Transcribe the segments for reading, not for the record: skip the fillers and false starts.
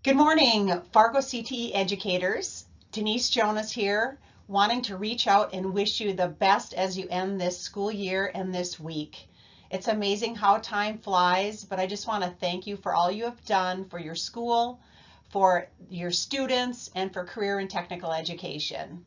Good morning, Fargo CTE educators. Denise Jonas here, wanting to reach out and wish you the best as you end this school year and this week. It's amazing how time flies, but I just want to thank you for all you have done for your school, for your students, and for career and technical education.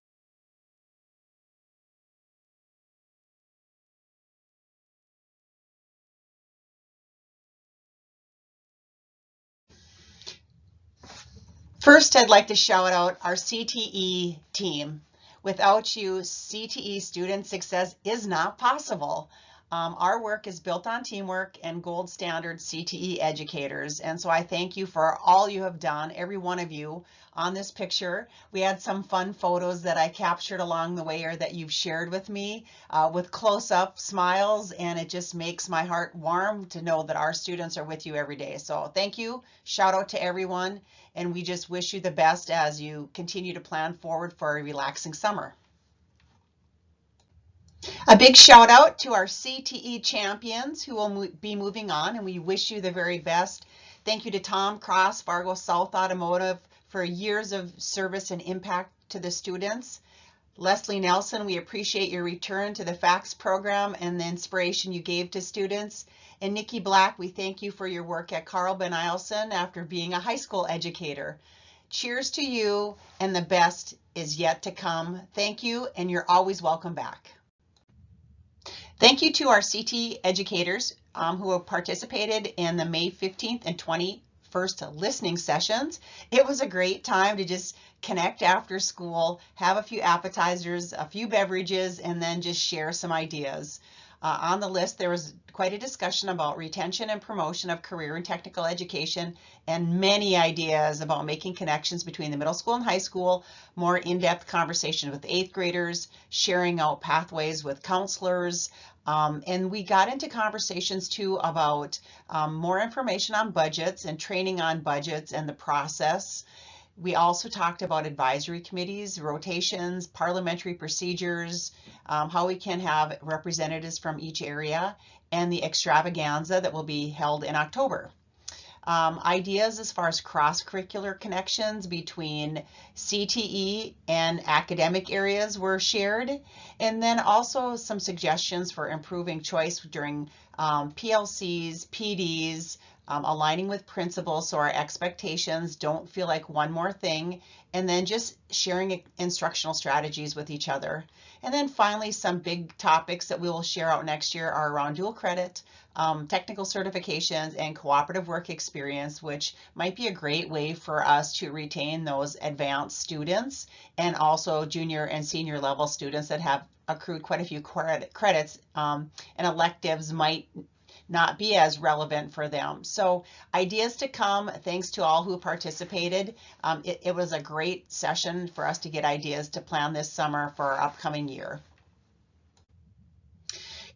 First, I'd like to shout out our CTE team. Without you, CTE student success is not possible. Our work is built on teamwork and gold standard CTE educators. And so I thank you for all you have done, every one of you on this picture. We had some fun photos that I captured along the way or that you've shared with me with close-up smiles, and it just makes my heart warm to know that our students are with you every day. So thank you. Shout out to everyone, and we just wish you the best as you continue to plan forward for a relaxing summer. A big shout out to our CTE champions who will be moving on, and we wish you the very best. Thank you to Tom Cross, Fargo South Automotive, for years of service and impact to the students. Leslie Nelson, we appreciate your return to the FACS program and the inspiration you gave to students. And Nikki Black, we thank you for your work at Carl Ben Eielson after being a high school educator. Cheers to you, and the best is yet to come. Thank you, and you're always welcome back. Thank you to our CTE educators who have participated in the May 15th and 21st listening sessions. It was a great time to just connect after school, have a few appetizers, a few beverages, and then just share some ideas. On the list, there was quite a discussion about retention and promotion of career and technical education, and many ideas about making connections between the middle school and high school, more in-depth conversation with 8th graders, sharing out pathways with counselors, and we got into conversations too about more information on budgets and training on budgets and the process. We also talked about advisory committees, rotations, parliamentary procedures, how we can have representatives from each area, and the extravaganza that will be held in October. Ideas as far as cross-curricular connections between CTE and academic areas were shared, and then also some suggestions for improving choice during PLCs, PDs, aligning with principals so our expectations don't feel like one more thing, and then just sharing instructional strategies with each other. And then finally, some big topics that we will share out next year are around dual credit, technical certifications, and cooperative work experience, which might be a great way for us to retain those advanced students and also junior and senior level students that have accrued quite a few credits, and electives might not be as relevant for them. So ideas to come. Thanks to all who participated. It was a great session for us to get ideas to plan this summer for our upcoming year.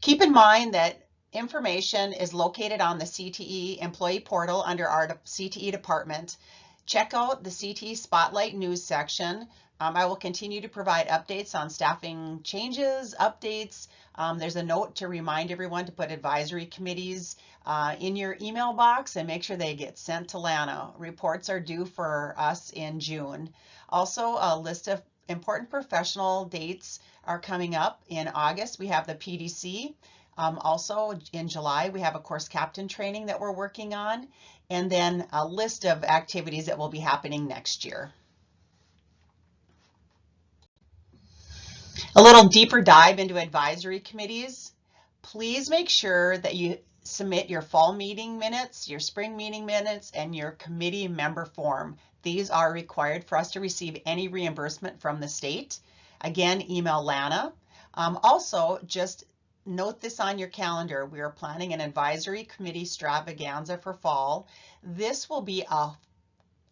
Keep in mind that information is located on the CTE employee portal under our CTE department. Check out the CTE Spotlight news section. I will continue to provide updates on staffing changes, updates. There's a note to remind everyone to put advisory committees in your email box and make sure they get sent to Lana. Reports are due for us in June. Also, a list of important professional dates are coming up. In August, we have the PDC. Also in July, we have a course captain training that we're working on, and then a list of activities that will be happening next year. A little deeper dive into advisory committees. Please make sure that you submit your fall meeting minutes, your spring meeting minutes, and your committee member form. These are required for us to receive any reimbursement from the state. Again, email Lana. Also, just note this on your calendar. We are planning an advisory committee extravaganza for fall. This will be a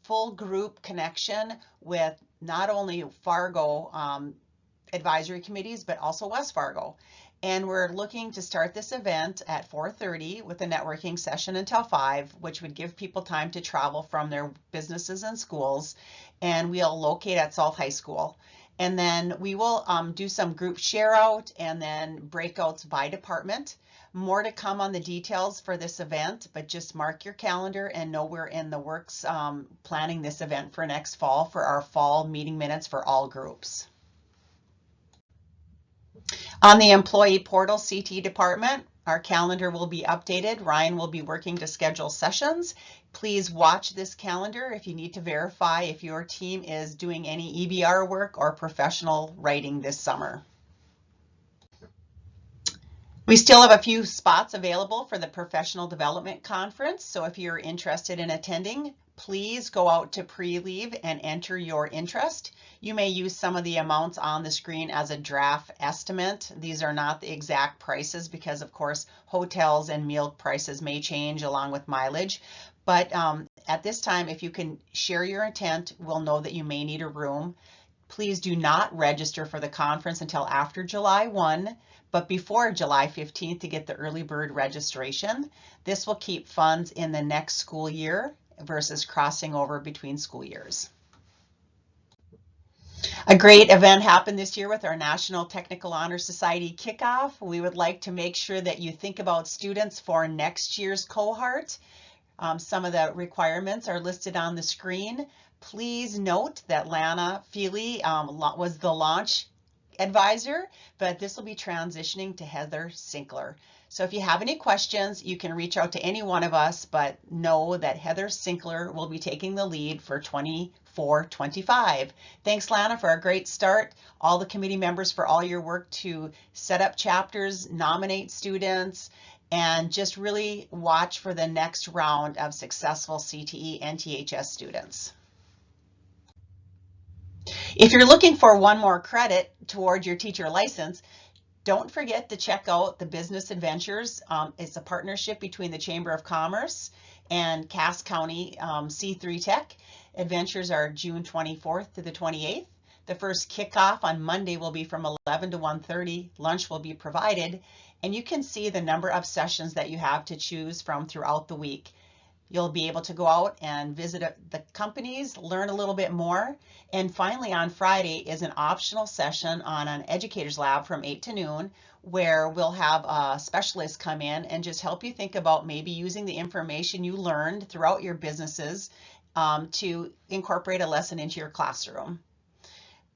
full group connection with not only Fargo advisory committees, but also West Fargo. And we're looking to start this event at 4:30 with a networking session until 5, which would give people time to travel from their businesses and schools. And we'll locate at South High School. And then we will do some group share out and then breakouts by department. More to come on the details for this event, but just mark your calendar and know we're in the works planning this event for next fall for our fall meeting minutes for all groups. On the employee portal CTE department, our calendar will be updated. Ryan will be working to schedule sessions. Please watch this calendar if you need to verify if your team is doing any EBR work or professional writing this summer. We still have a few spots available for the Professional Development Conference, so if you're interested in attending, please go out to pre-leave and enter your interest. You may use some of the amounts on the screen as a draft estimate. These are not the exact prices because, of course, hotels and meal prices may change along with mileage. But at this time, if you can share your intent, we'll know that you may need a room. Please do not register for the conference until after July 1, but before July 15th to get the early bird registration. This will keep funds in the next school year versus crossing over between school years. A great event happened this year with our National Technical Honor Society kickoff. We would like to make sure that you think about students for next year's cohort. Some of the requirements are listed on the screen. Please note that Lana Feely was the launch advisor, but this will be transitioning to Heather Sinkler. So if you have any questions, you can reach out to any one of us, but know that Heather Sinkler will be taking the lead for 24-25. Thanks, Lana, for a great start. All the committee members for all your work to set up chapters, nominate students, and just really watch for the next round of successful CTE and THS students. If you're looking for one more credit toward your teacher license, don't forget to check out the Business Adventures. It's a partnership between the Chamber of Commerce and Cass County C3 Tech. Adventures are June 24th to the 28th. The first kickoff on Monday will be from 11 to 1:30. Lunch will be provided, and you can see the number of sessions that you have to choose from throughout the week. You'll be able to go out and visit the companies, learn a little bit more. And finally, on Friday is an optional session on an educator's lab from 8 to noon, where we'll have a specialist come in and just help you think about maybe using the information you learned throughout your businesses to incorporate a lesson into your classroom.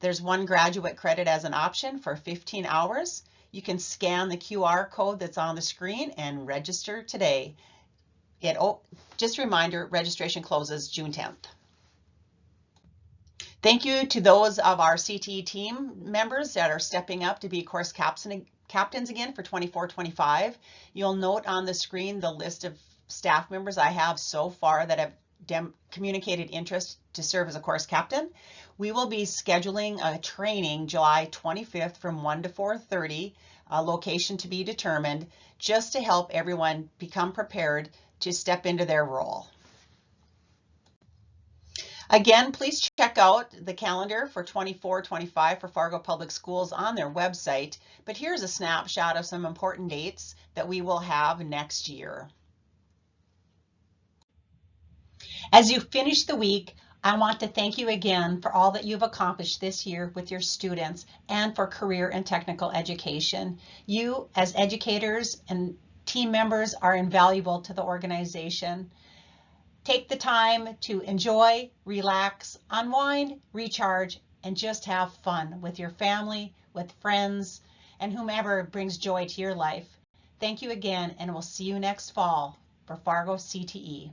There's one graduate credit as an option for 15 hours. You can scan the QR code that's on the screen and register today. Just a reminder, registration closes June 10th. Thank you to those of our CTE team members that are stepping up to be course captains again for 24-25. You'll note on the screen the list of staff members I have so far that have communicated interest to serve as a course captain. We will be scheduling a training July 25th from 1 to 4:30, a location to be determined, just to help everyone become prepared to step into their role. Again, please check out the calendar for 24-25 for Fargo Public Schools on their website, but here's a snapshot of some important dates that we will have next year. As you finish the week, I want to thank you again for all that you've accomplished this year with your students and for career and technical education. You, as educators and team members, are invaluable to the organization. Take the time to enjoy, relax, unwind, recharge, and just have fun with your family, with friends, and whomever brings joy to your life. Thank you again, and we'll see you next fall for Fargo CTE.